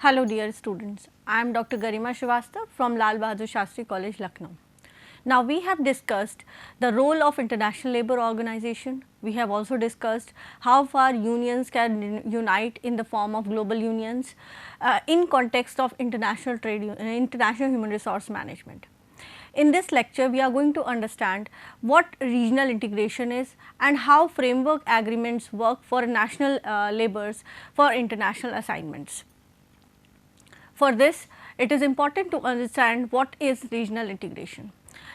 Hello dear students, I am Dr. Garima Srivastava from Lal Bahadur Shastri College, Lucknow. Now we have discussed the role of International Labour Organization. We have also discussed how far unions can unite in the form of global unions in context of international international human resource management. In this lecture, we are going to understand what regional integration is and how framework agreements work for national labours for international assignments. For this, it is important to understand what is regional integration.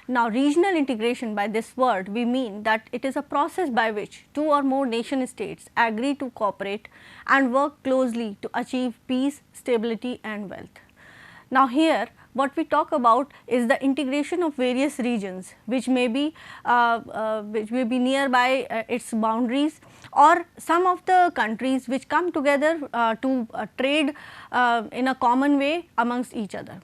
Now, regional integration, by this word we mean that it is a process by which two or more nation states agree to cooperate and work closely to achieve peace, stability and wealth. Now, here what we talk about is the integration of various regions which may be nearby its boundaries, or some of the countries which come together to trade in a common way amongst each other.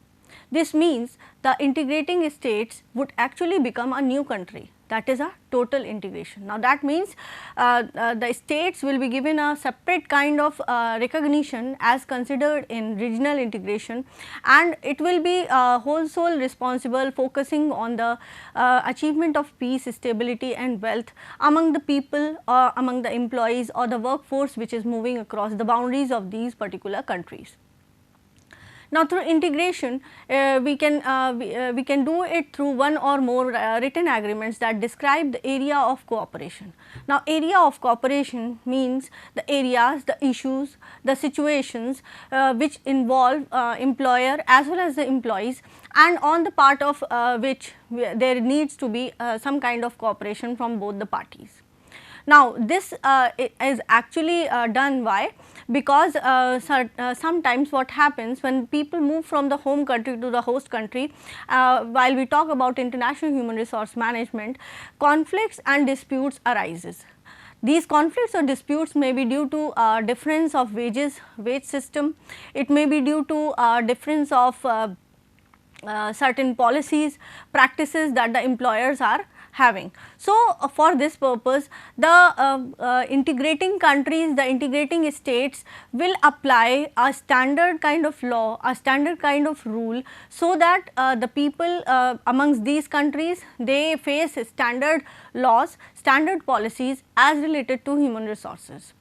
This means the integrating states would actually become a new country, that is a total integration. Now, that means the states will be given a separate kind of recognition as considered in regional integration, and it will be whole soul responsible focusing on the achievement of peace, stability and wealth among the people or among the employees or the workforce which is moving across the boundaries of these particular countries. Now, through integration, we can do it through one or more written agreements that describe the area of cooperation. Now, area of cooperation means the areas, the issues, the situations which involve employer as well as the employees, and on the part of which there needs to be some kind of cooperation from both the parties. Now, this is actually done why? Because sometimes what happens when people move from the home country to the host country, while we talk about international human resource management, conflicts and disputes arises. These conflicts or disputes may be due to difference of wages, wage system, it may be due to difference of certain policies, practices that the employers are having. So, for this purpose the integrating countries, the integrating states will apply a standard kind of law, a standard kind of rule, so that the people amongst these countries, they face standard laws, standard policies as related to human resources.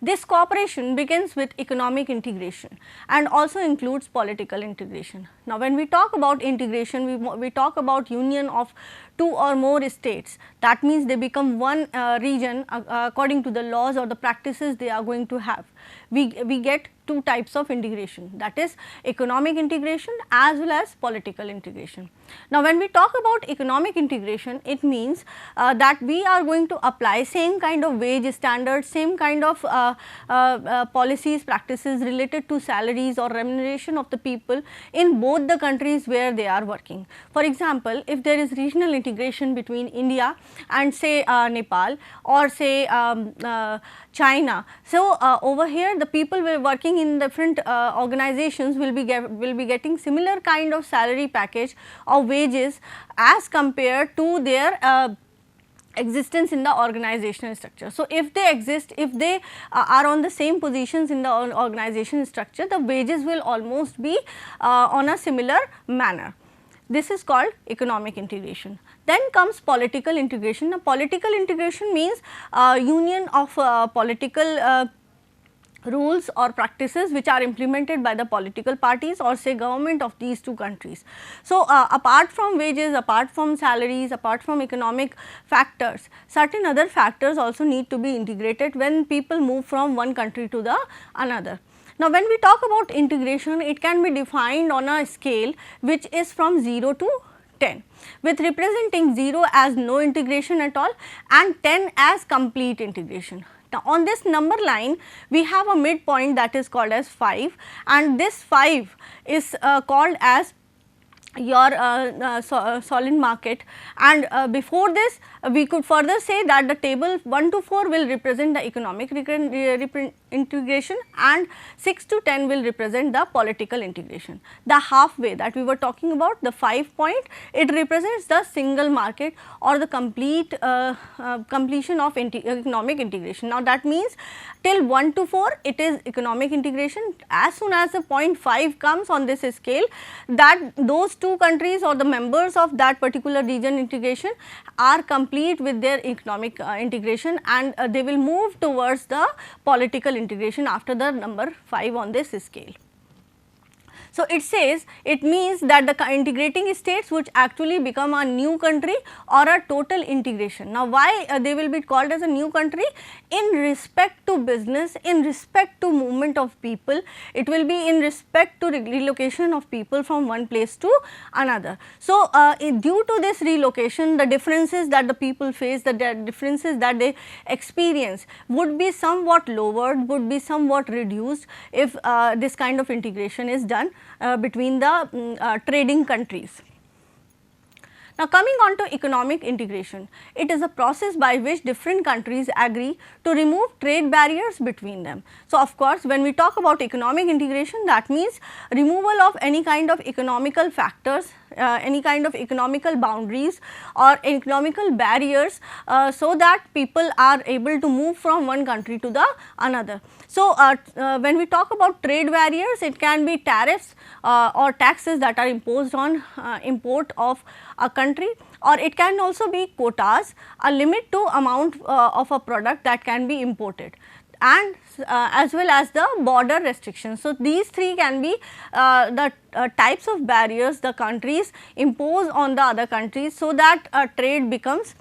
This cooperation begins with economic integration and also includes political integration. Now, when we talk about integration, we talk about union of two or more states. That means they become one region according to the laws or the practices they are going to have. We get two types of integration, that is economic integration as well as political integration. Now, when we talk about economic integration, it means that we are going to apply same kind of wage standards, same kind of policies, practices related to salaries or remuneration of the people in both the countries where they are working. For example, if there is regional integration between India and say Nepal or say China. So, over here the people were working in different organizations will be getting similar kind of salary package or wages as compared to their existence in the organizational structure. So, if they exist, if they are on the same positions in the organization structure, the wages will almost be on a similar manner. This is called economic integration. Then comes political integration. Now, political integration means union of political rules or practices which are implemented by the political parties or say government of these two countries. So, apart from wages, apart from salaries, apart from economic factors, certain other factors also need to be integrated when people move from one country to the another. Now, when we talk about integration, it can be defined on a scale which is from 0 to 10, with representing 0 as no integration at all and 10 as complete integration. Now, on this number line, we have a midpoint that is called as 5, and this 5 is called as your solid market, and before this we could further say that the table 1 to 4 will represent the economic integration and 6 to 10 will represent the political integration. The halfway that we were talking about, the 5 point, it represents the single market or the complete completion of economic integration. Now, that means till 1 to 4 it is economic integration. As soon as the point 5 comes on this scale, that those two countries or the members of that particular region integration are complete with their economic integration, and they will move towards the political integration after the number 5 on this scale. So, it says it means that the integrating states would actually become a new country or a total integration. Now, why they will be called as a new country? In respect to business, in respect to movement of people, it will be in respect to relocation of people from one place to another. So, due to this relocation, the differences that the people face, the differences that they experience would be somewhat lowered, would be somewhat reduced if this kind of integration is done between the trading countries. Now, coming on to economic integration, it is a process by which different countries agree to remove trade barriers between them. So, of course, when we talk about economic integration, that means removal of any kind of economical factors, any kind of economical boundaries or economical barriers, so that people are able to move from one country to the another. So, when we talk about trade barriers, it can be tariffs or taxes that are imposed on import of a country, or it can also be quotas, a limit to amount of a product that can be imported, and as well as the border restrictions. So, these three can be the types of barriers the countries impose on the other countries, so that trade becomes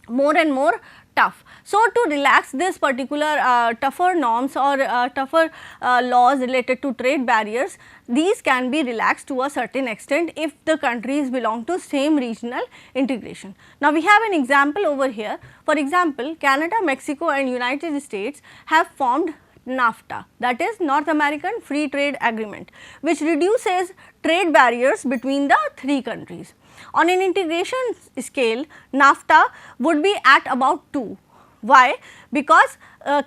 more and more tough. So, to relax this particular tougher norms or tougher laws related to trade barriers, these can be relaxed to a certain extent if the countries belong to same regional integration. Now, we have an example over here. For example, Canada, Mexico and United States have formed NAFTA, that is North American Free Trade Agreement, which reduces trade barriers between the three countries. On an integration scale, NAFTA would be at about 2. Why? Because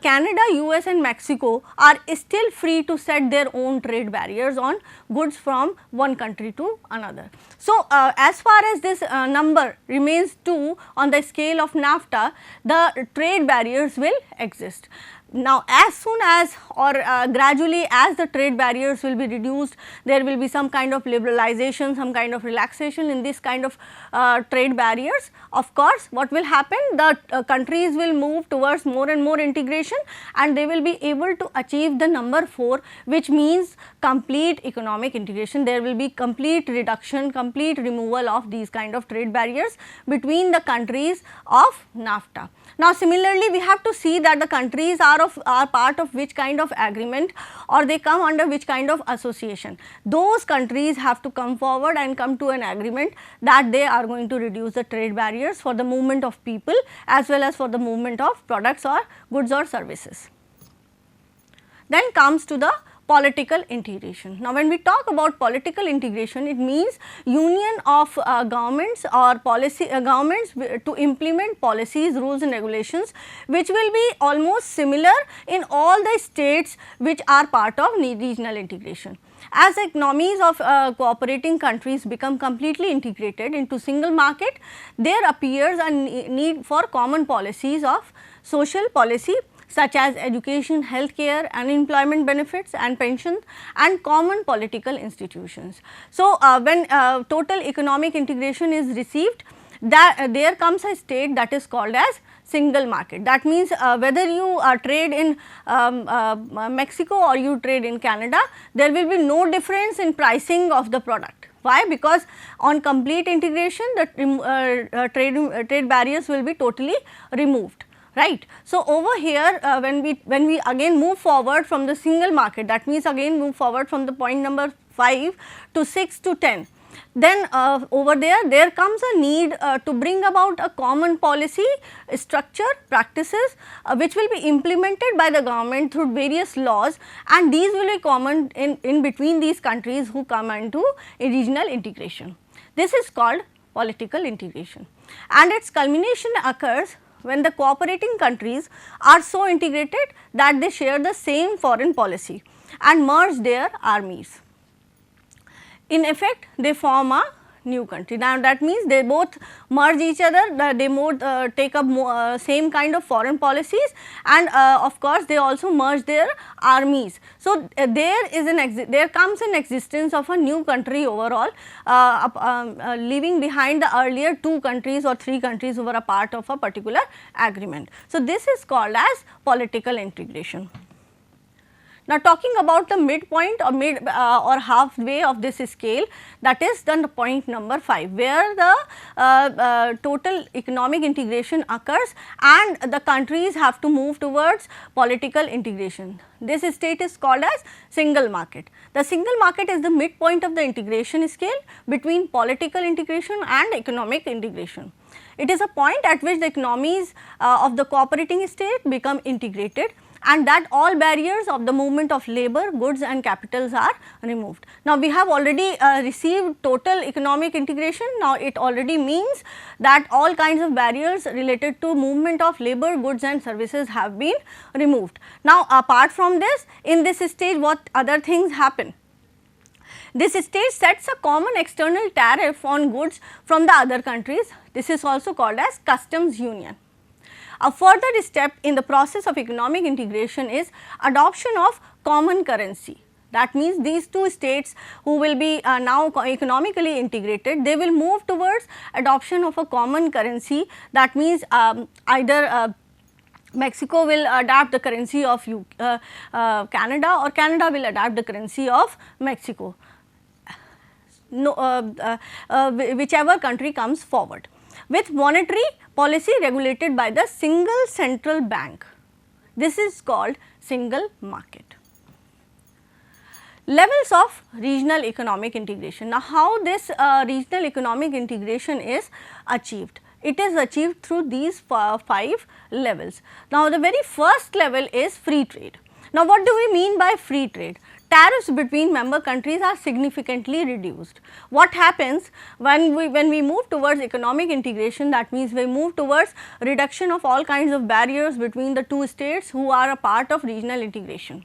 Canada, US and Mexico are still free to set their own trade barriers on goods from one country to another. So, as far as this number remains 2 on the scale of NAFTA, the trade barriers will exist. Now, as soon as or gradually as the trade barriers will be reduced, there will be some kind of liberalization, some kind of relaxation in this kind of trade barriers. Of course, what will happen? The countries will move towards more and more integration, and they will be able to achieve the number 4, which means complete economic integration. There will be complete reduction, complete removal of these kind of trade barriers between the countries of NAFTA. Now, similarly, we have to see that the countries are part of which kind of agreement, or they come under which kind of association. Those countries have to come forward and come to an agreement that they are going to reduce the trade barriers for the movement of people as well as for the movement of products or goods or services. Then comes to the political integration. Now, when we talk about political integration, it means union of governments or policy governments to implement policies, rules and regulations, which will be almost similar in all the states which are part of regional integration. As economies of cooperating countries become completely integrated into single market, there appears a need for common policies of social policy such as education, healthcare, unemployment benefits and pensions, and common political institutions. So, when total economic integration is received, that there comes a state that is called as single market. That means, whether you trade in Mexico or you trade in Canada, there will be no difference in pricing of the product. Why? Because on complete integration, the trade barriers will be totally removed. Right. So, over here when we again move forward from the single market, that means again move forward from the point number 5 to 6 to 10. then over there comes a need to bring about a common policy structure practices which will be implemented by the government through various laws, and these will be common in between these countries who come into regional integration. This is called political integration, and its culmination occurs when the cooperating countries are so integrated that they share the same foreign policy and merge their armies. In effect, they form a new country. Now, that means they both merge each other, they both take up same kind of foreign policies, and of course, they also merge their armies. So, there comes an existence of a new country overall, leaving behind the earlier 2 countries or 3 countries who were a part of a particular agreement. So, this is called as political integration. Now, talking about the midpoint or or halfway of this scale, that is the point number 5, where the total economic integration occurs and the countries have to move towards political integration. This state is called as single market. The single market is the midpoint of the integration scale between political integration and economic integration. It is a point at which the economies of the cooperating state become integrated, and that all barriers of the movement of labor, goods and capitals are removed. Now, we have already received total economic integration. Now, it already means that all kinds of barriers related to movement of labor, goods and services have been removed. Now, apart from this, in this stage what other things happen? This stage sets a common external tariff on goods from the other countries. This is also called as customs union. A further step in the process of economic integration is adoption of common currency. That means, these 2 states who will be now economically integrated, they will move towards adoption of a common currency. That means, either Mexico will adapt the currency of Canada, or Canada will adapt the currency of Mexico, whichever country comes forward, with monetary policy regulated by the single central bank. This is called single market. Levels of regional economic integration. Now, how this regional economic integration is achieved? It is achieved through these 5 levels. Now, the very first level is free trade. Now, what do we mean by free trade? Tariffs between member countries are significantly reduced. What happens when we move towards economic integration? That means, we move towards reduction of all kinds of barriers between the 2 states who are a part of regional integration.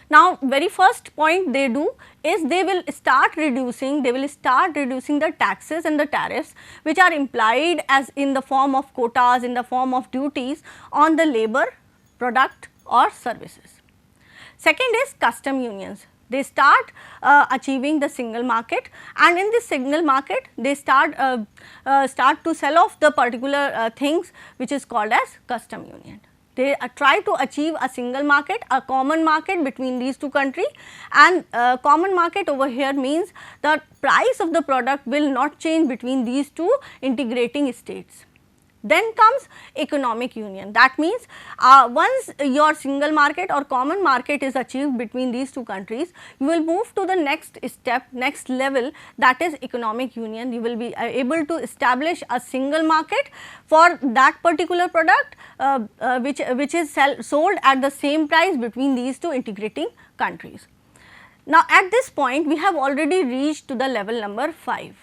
Now, very first point they do is they will start reducing the taxes and the tariffs which are implied as in the form of quotas, in the form of duties on the labor, product or services. Second is custom unions. They start achieving the single market, and in this single market they start to sell off the particular things which is called as custom union. They try to achieve a single market, a common market between these 2 countries, and common market over here means the price of the product will not change between these 2 integrating states. Then comes economic union. That means, once your single market or common market is achieved between these 2 countries, you will move to the next step, next level, that is economic union. You will be able to establish a single market for that particular product which is sold at the same price between these 2 integrating countries. Now, at this point we have already reached to the level number 5.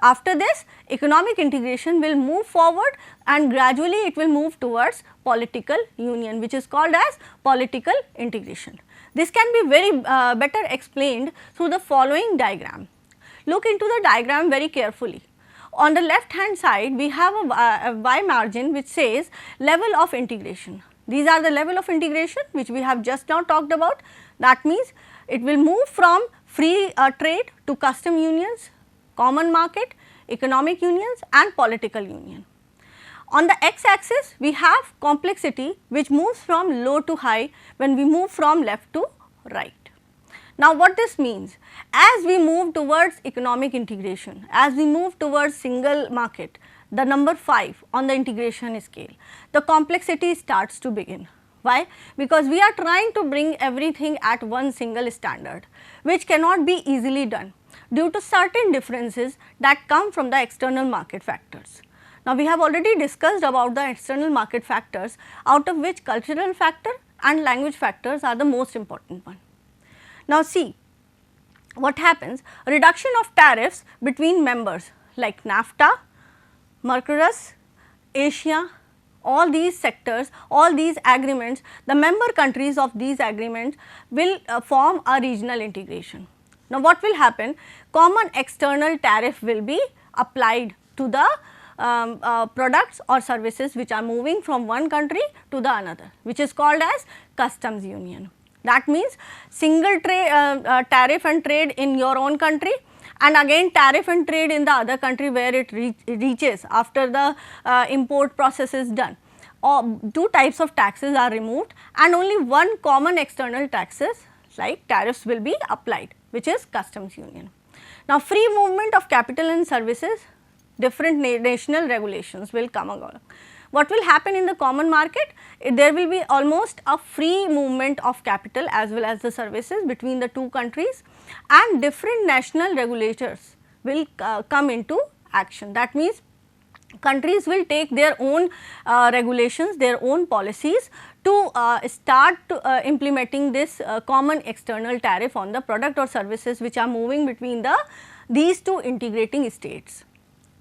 After this, economic integration will move forward and gradually it will move towards political union, which is called as political integration. This can be very better explained through the following diagram. Look into the diagram very carefully. On the left hand side, we have a Y margin which says level of integration. These are the level of integration which we have just now talked about. That means, it will move from free trade to custom unions, common market, economic unions and political union. On the x axis, we have complexity which moves from low to high when we move from left to right. Now, what this means? As we move towards economic integration, as we move towards single market, the number 5 on the integration scale, the complexity starts to begin. Why? Because we are trying to bring everything at one single standard, which cannot be easily done. due to certain differences that come from the external market factors. Now, we have already discussed about the external market factors, out of which cultural factor and language factors are the most important one. Now, see what happens, reduction of tariffs between members like NAFTA, Mercosur, Asia, all these sectors, all these agreements, the member countries of these agreements will form a regional integration. Now, what will happen? Common external tariff will be applied to the products or services which are moving from one country to the another, which is called as customs union. That means single tariff and trade in your own country, and again tariff and trade in the other country where it reaches after the import process is done. Two types of taxes are removed and only one common external taxes like tariffs will be applied, which is customs union. Now, free movement of capital and services, different national regulations will come along. What will happen in the common market? There will be almost a free movement of capital as well as the services between the two countries, and different national regulators will come into action. That means, countries will take their own regulations, their own policies to start implementing this common external tariff on the product or services which are moving between these two integrating states.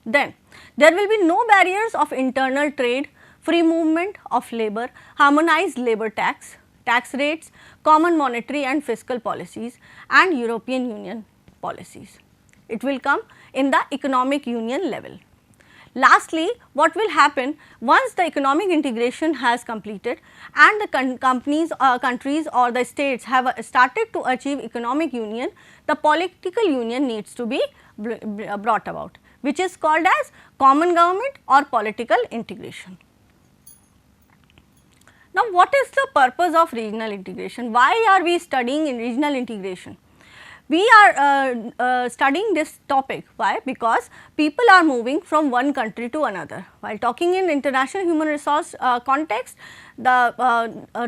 Then there will be no barriers of internal trade, free movement of labor, harmonized labor tax, tax rates, common monetary and fiscal policies and European Union policies. It will come in the economic union level. Lastly, what will happen once the economic integration has completed and the countries or the states have started to achieve economic union, the political union needs to be brought about, which is called as common government or political integration. Now, what is the purpose of regional integration? Why are we studying in regional integration? We are studying this topic. Why? Because people are moving from one country to another. While talking in international human resource context, the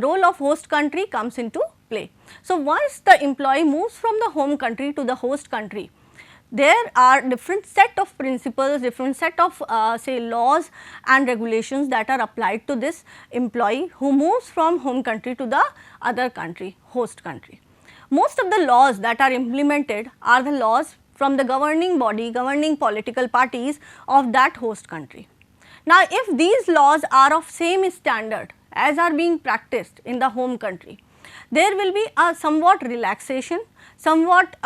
role of host country comes into play. So, once the employee moves from the home country to the host country, there are different set of principles, different set of say laws and regulations that are applied to this employee who moves from home country to the other country, host country. Most of the laws that are implemented are the laws from the governing body, governing political parties of that host country. Now, if these laws are of same standard as are being practiced in the home country, there will be a somewhat relaxation, somewhat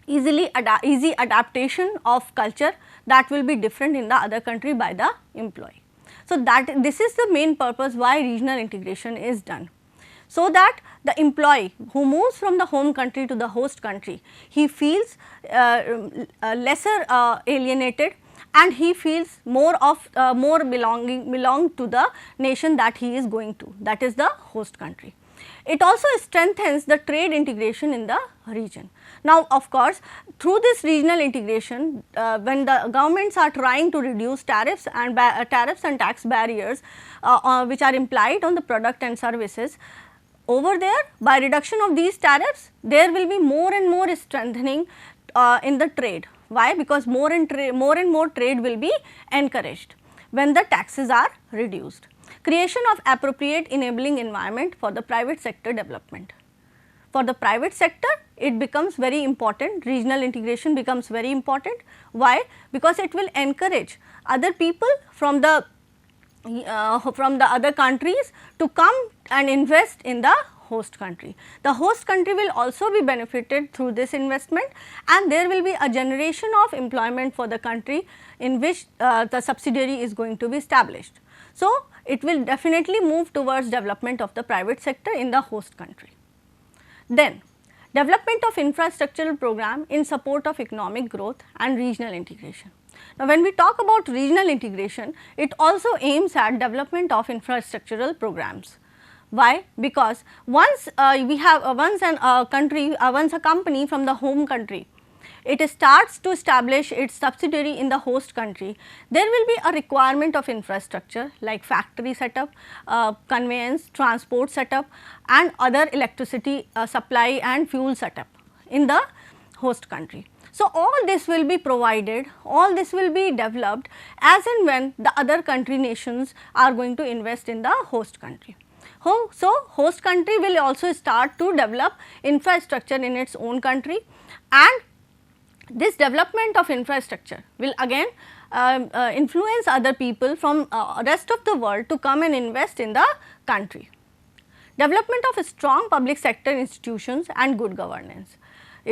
easy adaptation of culture that will be different in the other country by the employee. So, this is the main purpose why regional integration is done. So that the employee who moves from the home country to the host country, he feels lesser alienated and he feels more belong to the nation that he is going to, that is the host country. It also strengthens the trade integration in the region. Now, of course, through this regional integration, when the governments are trying to reduce tariffs and tax barriers which are implied on the product and services, over there by reduction of these tariffs, there will be more and more strengthening in the trade. Why? Because more and more trade will be encouraged when the taxes are reduced. Creation of appropriate enabling environment for the private sector development. For the private sector, it becomes very important, regional integration becomes very important. Why? Because it will encourage other people from the other countries to come and invest in the host country. The host country will also be benefited through this investment, and there will be a generation of employment for the country in which the subsidiary is going to be established. So, it will definitely move towards development of the private sector in the host country. Then, development of infrastructural program in support of economic growth and regional integration. Now, when we talk about regional integration, it also aims at development of infrastructural programs. Why? Because once once a company from the home country, it starts to establish its subsidiary in the host country, there will be a requirement of infrastructure like factory setup, conveyance, transport setup and other electricity supply and fuel setup in the host country. So, all this will be provided, all this will be developed as and when the other country nations are going to invest in the host country. So, host country will also start to develop infrastructure in its own country, and this development of infrastructure will again influence other people from rest of the world to come and invest in the country. Development of strong public sector institutions and good governance.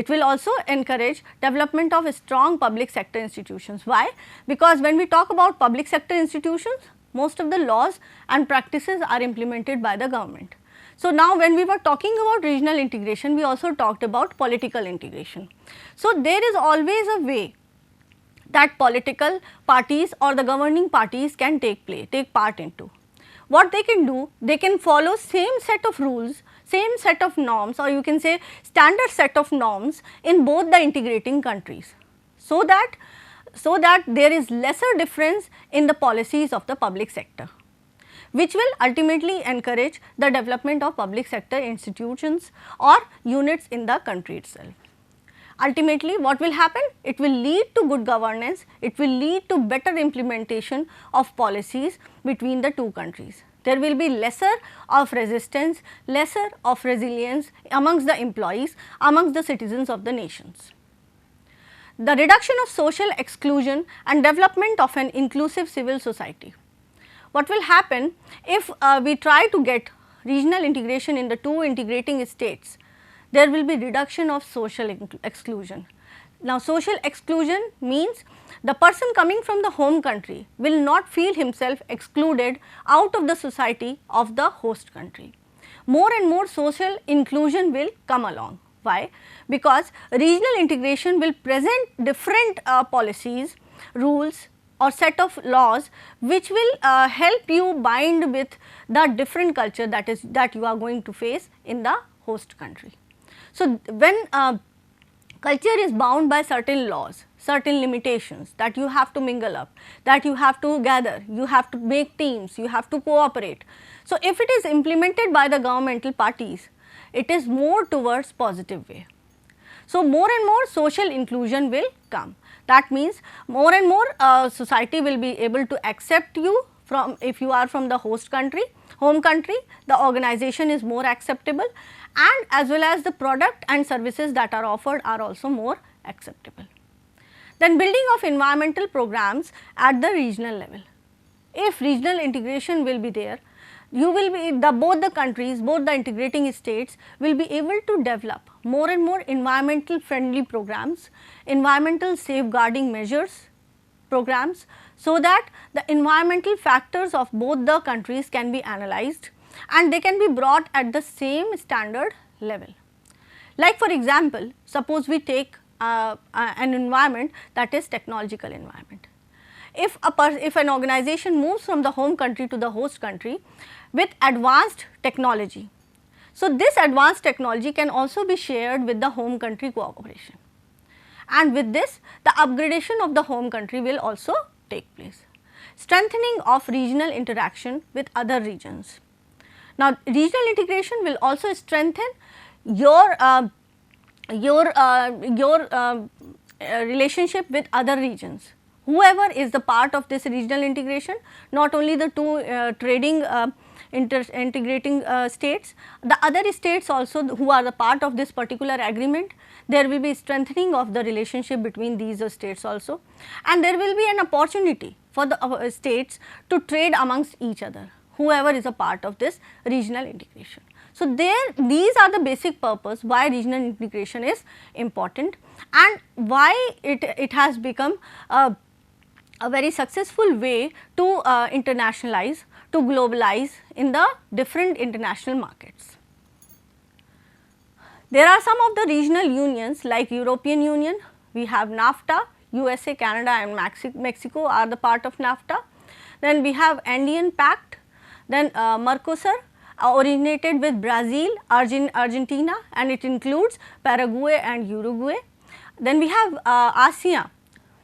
It will also encourage development of strong public sector institutions. Why? Because when we talk about public sector institutions, most of the laws and practices are implemented by the government. So, now when we were talking about regional integration, we also talked about political integration. So, there is always a way that political parties or the governing parties can take part into. What they can do, they can follow same set of rules, same set of norms, or you can say standard set of norms in both the integrating countries, so that there is lesser difference in the policies of the public sector, which will ultimately encourage the development of public sector institutions or units in the country itself. Ultimately, what will happen? It will lead to good governance, it will lead to better implementation of policies between the two countries. There will be lesser of resistance, lesser of resilience amongst the employees, amongst the citizens of the nations. The reduction of social exclusion and development of an inclusive civil society. What will happen if we try to get regional integration in the two integrating states? There will be reduction of social exclusion. Now, social exclusion means the person coming from the home country will not feel himself excluded out of the society of the host country. More and more social inclusion will come along. Why? Because regional integration will present different policies, rules or set of laws which will help you bind with the different culture that you are going to face in the host country. So, when culture is bound by certain laws, certain limitations that you have to mingle up, that you have to gather, you have to make teams, you have to cooperate. So, if it is implemented by the governmental parties, it is more towards positive way. So, more and more social inclusion will come. That means, more and more society will be able to accept you from, if you are from the host country, home country, the organization is more acceptable, and as well as the product and services that are offered are also more acceptable. Then building of environmental programs at the regional level. If regional integration will be there, you will be both the countries, both the integrating states will be able to develop more and more environmental friendly programs, environmental safeguarding measures programs, so that the environmental factors of both the countries can be analyzed and they can be brought at the same standard level. Like for example, suppose we take an environment that is technological environment. If an organization moves from the home country to the host country with advanced technology, so this advanced technology can also be shared with the home country cooperation, and with this the upgradation of the home country will also take place. Strengthening of regional interaction with other regions. Now, regional integration will also strengthen your relationship with other regions. Whoever is the part of this regional integration, not only the two trading integrating states, the other states also who are the part of this particular agreement, there will be strengthening of the relationship between these states also, and there will be an opportunity for the states to trade amongst each other, whoever is a part of this regional integration. So, these are the basic purpose why regional integration is important and why it has become a very successful way to internationalize, to globalize in the different international markets. There are some of the regional unions like European Union, we have NAFTA, USA, Canada and Mexico are the part of NAFTA. Then we have Andean Pact, then Mercosur originated with Brazil, Argentina and it includes Paraguay and Uruguay. Then we have ASEAN,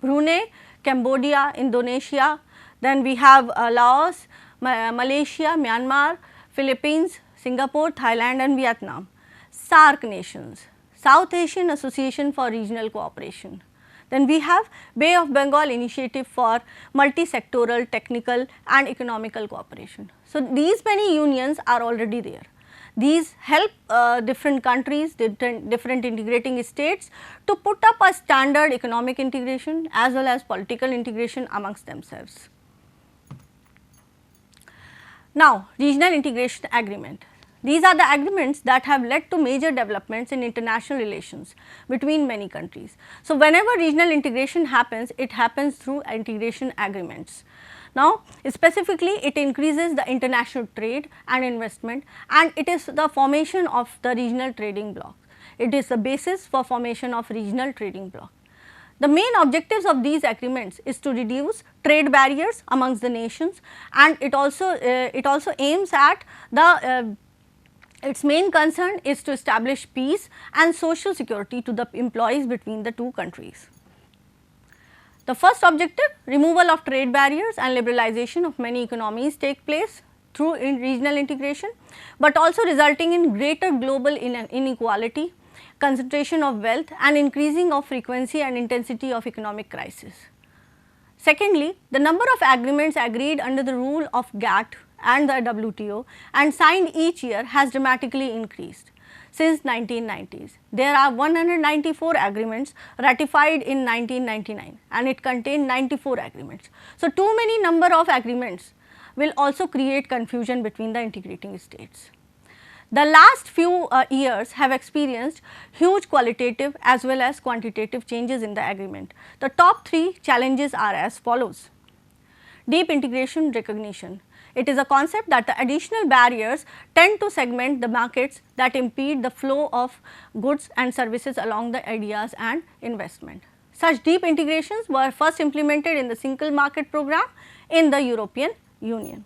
Brunei, Cambodia, Indonesia, then we have Laos, Malaysia, Myanmar, Philippines, Singapore, Thailand and Vietnam. SAARC nations. South Asian Association for Regional Cooperation. Then we have Bay of Bengal Initiative for Multi-Sectoral, Technical and Economical Cooperation. So, these many unions are already there. These help different countries, different integrating states to put up a standard economic integration as well as political integration amongst themselves. Now, regional integration agreement. These are the agreements that have led to major developments in international relations between many countries. So, whenever regional integration happens, it happens through integration agreements. Now, specifically it increases the international trade and investment, and it is the formation of the regional trading bloc. It is the basis for formation of regional trading bloc. The main objectives of these agreements is to reduce trade barriers amongst the nations, and it also aims at the its main concern is to establish peace and social security to the employees between the two countries. The first objective, removal of trade barriers and liberalization of many economies take place through regional integration, but also resulting in greater global inequality, concentration of wealth and increasing of frequency and intensity of economic crisis. Secondly, the number of agreements agreed under the rule of GATT and the WTO and signed each year has dramatically increased. Since 1990s, there are 194 agreements ratified in 1999 and it contained 94 agreements. So, too many number of agreements will also create confusion between the integrating states. The last few years have experienced huge qualitative as well as quantitative changes in the agreement. The top three challenges are as follows. Deep integration recognition. It is a concept that the additional barriers tend to segment the markets that impede the flow of goods and services along the ideas and investment. Such deep integrations were first implemented in the single market program in the European Union.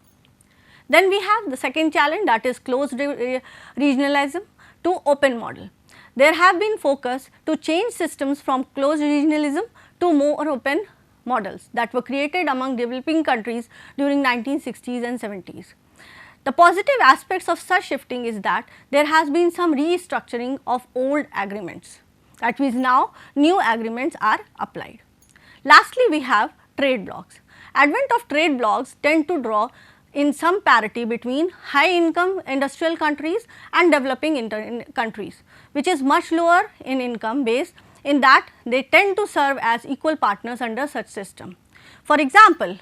Then we have the second challenge, that is closed regionalism to open model. There have been focus to change systems from closed regionalism to more open models that were created among developing countries during 1960s and 70s. The positive aspects of such shifting is that there has been some restructuring of old agreements, that means now new agreements are applied. Lastly, we have trade blocs. Advent of trade blocs tend to draw in some parity between high income industrial countries and developing countries, which is much lower in income base, in that they tend to serve as equal partners under such system. For example,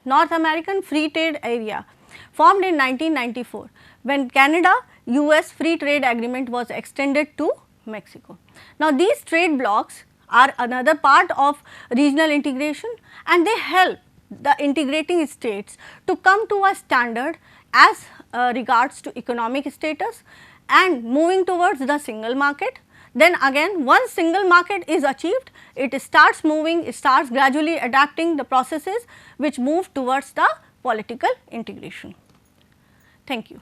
North American Free Trade Area formed in 1994 when Canada-US Free Trade Agreement was extended to Mexico. Now, these trade blocs are another part of regional integration and they help the integrating states to come to a standard as regards to economic status and moving towards the single market. Then again, once single market is achieved, it starts moving, it starts gradually adapting the processes which move towards the political integration. Thank you.